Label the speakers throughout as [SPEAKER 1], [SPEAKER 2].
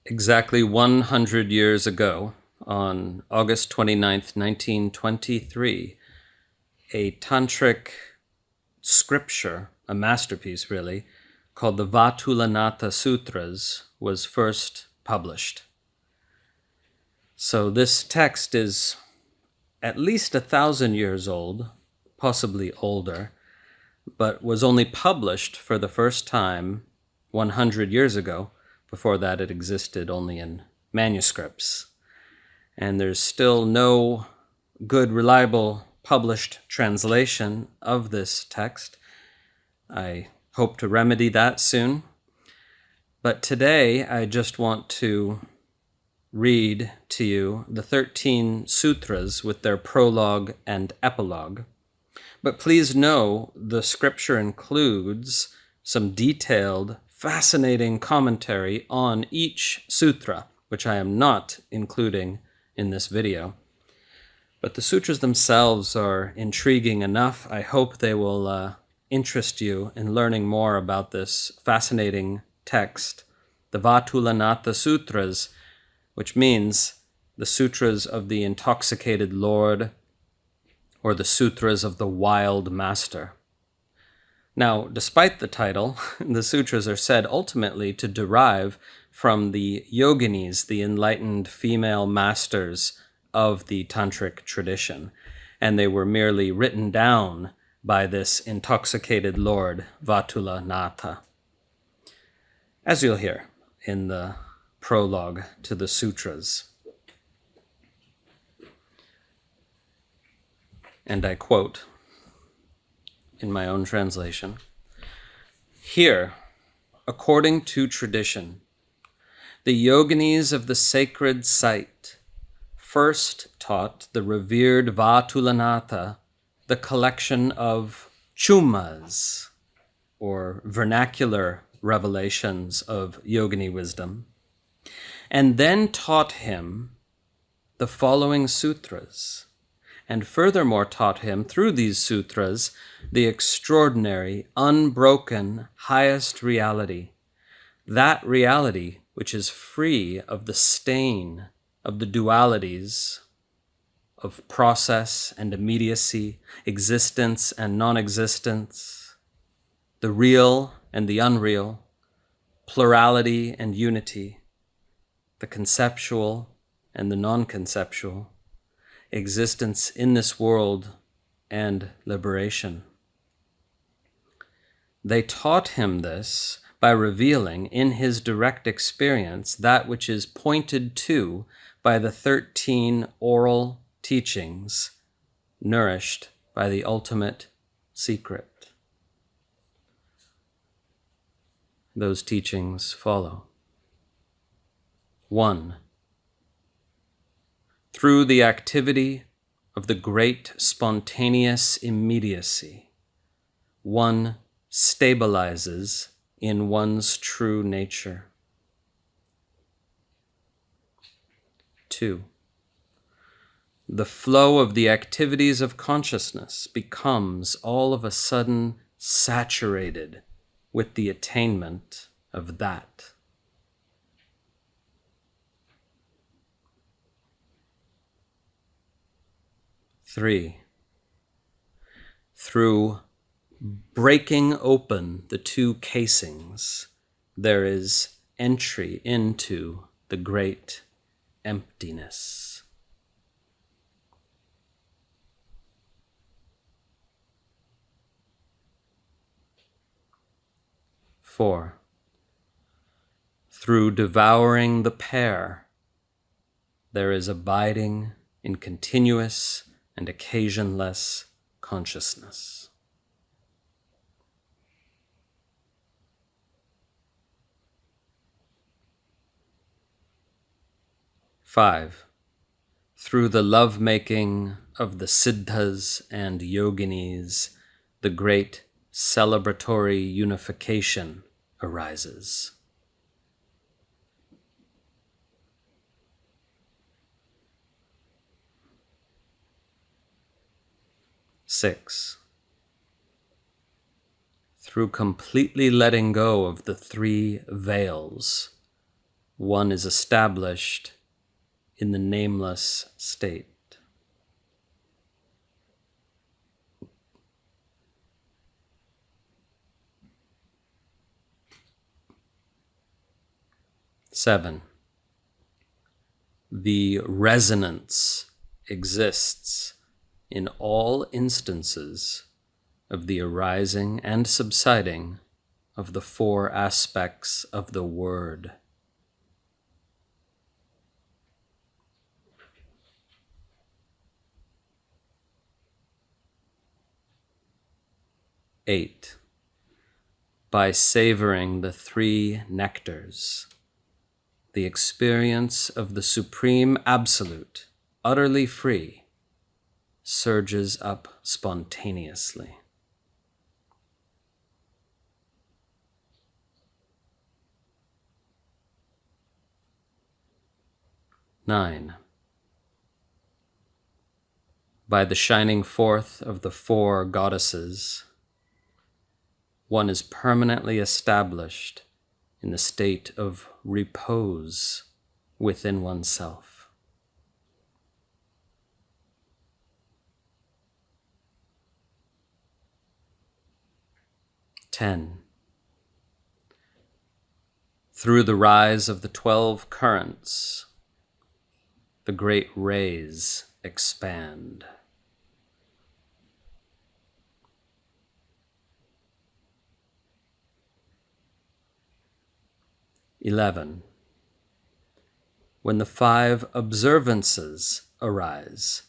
[SPEAKER 1] Exactly 100 years ago, on August 29th, 1923, a tantric scripture, a masterpiece really, called the Vātūlanātha-Sūtras was first published. So this text is at least 1,000 years old, possibly older, but was only published for the first time 100 years ago. Before that, it existed only in manuscripts. And there's still no good, reliable, published translation of this text. I hope to remedy that soon. But today, I just want to read to you the 13 sutras with their prologue and epilogue. But please know the scripture includes some detailed, fascinating commentary on each sutra, which I am not including in this video. But the sutras themselves are intriguing enough. I hope they will interest you in learning more about this fascinating text, the Vātūlanātha-Sūtras, which means the sutras of the Intoxicated Lord, or the Sutras of the Wild Master. Now, despite the title, the sutras are said ultimately to derive from the yoginis, the enlightened female masters of the tantric tradition, and they were merely written down by this intoxicated Lord, Vātūlanātha, as you'll hear in the prologue to the sutras. And I quote in my own translation, "Here, according to tradition, the yoginis of the sacred site first taught the revered Vātūlanātha the collection of chummas, or vernacular revelations of yogini wisdom, and then taught him the following sutras, and furthermore taught him through these sutras the extraordinary, unbroken, highest reality, that reality which is free of the stain of the dualities of process and immediacy, existence and non-existence, the real and the unreal, plurality and unity, the conceptual and the non-conceptual, existence in this world and liberation." They taught him this by revealing in his direct experience that which is pointed to by the 13 oral teachings nourished by the ultimate secret. Those teachings follow. 1. Through the activity of the great spontaneous immediacy, one stabilizes in one's true nature. 2. The flow of the activities of consciousness becomes all of a sudden saturated with the attainment of that. 3. Through breaking open the two casings, there is entry into the great emptiness. 4. Through devouring the pear, there is abiding in continuous and occasionless consciousness. 5. Through the love-making of the siddhas and yoginis, the great celebratory unification arises. 6. Through completely letting go of the three veils, one is established in the nameless state. Seven, the resonance exists in all instances of the arising and subsiding of the four aspects of the word. Eight, by savoring the three nectars, the experience of the Supreme Absolute, utterly free, surges up spontaneously. Nine, by the shining forth of the four goddesses, one is permanently established in the state of repose within oneself. 10. Through the rise of the 12 currents, the great rays expand. 11. When the 5 observances arise,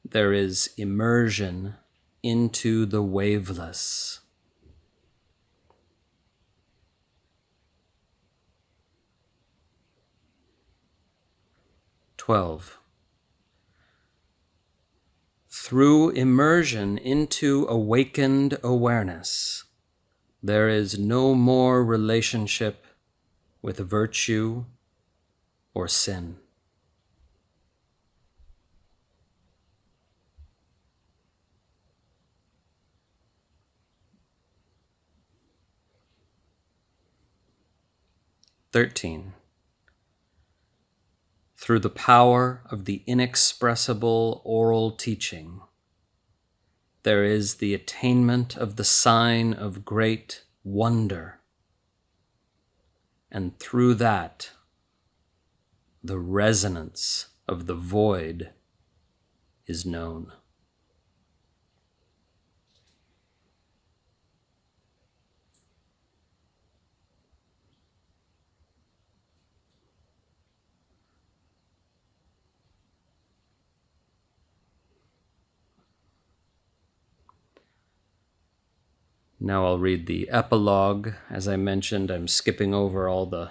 [SPEAKER 1] there is immersion into the waveless. 12. Through immersion into awakened awareness, there is no more relationship with virtue or sin. 13. Through the power of the inexpressible oral teaching, there is the attainment of the sign of great wonder, and through that, the resonance of the void is known. Now I'll read the epilogue. As I mentioned, I'm skipping over all the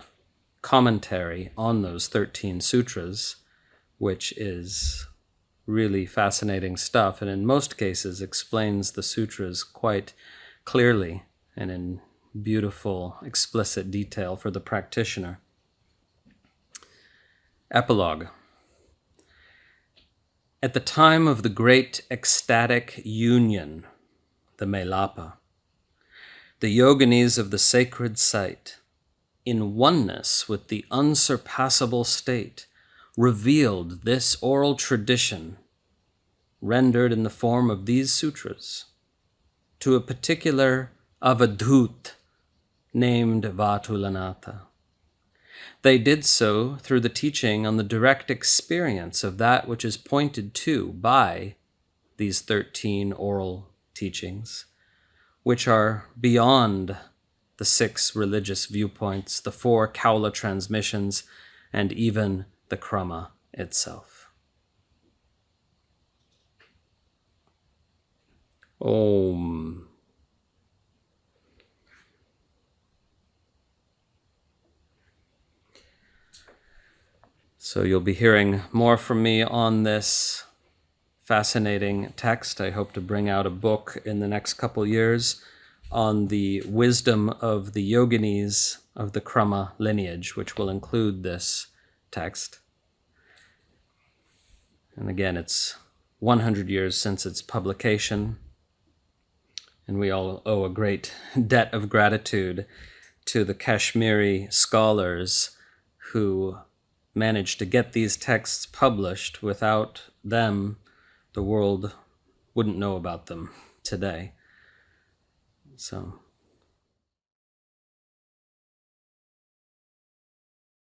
[SPEAKER 1] commentary on those 13 sutras, which is really fascinating stuff, and in most cases explains the sutras quite clearly and in beautiful, explicit detail for the practitioner. Epilogue. At the time of the great ecstatic union, the Melapa, the yoginis of the sacred site, in oneness with the unsurpassable state, revealed this oral tradition, rendered in the form of these sutras, to a particular avadhut named Vātūlanātha. They did so through the teaching on the direct experience of that which is pointed to by these 13 oral teachings, which are beyond the 6 religious viewpoints, the 4 Kaula transmissions, and even the Krama itself. Om. So you'll be hearing more from me on this fascinating text. I hope to bring out a book in the next couple years on the wisdom of the yoginis of the Krama lineage, which will include this text. And again, it's 100 years since its publication, and we all owe a great debt of gratitude to the Kashmiri scholars who managed to get these texts published. Without them, the world wouldn't know about them today. So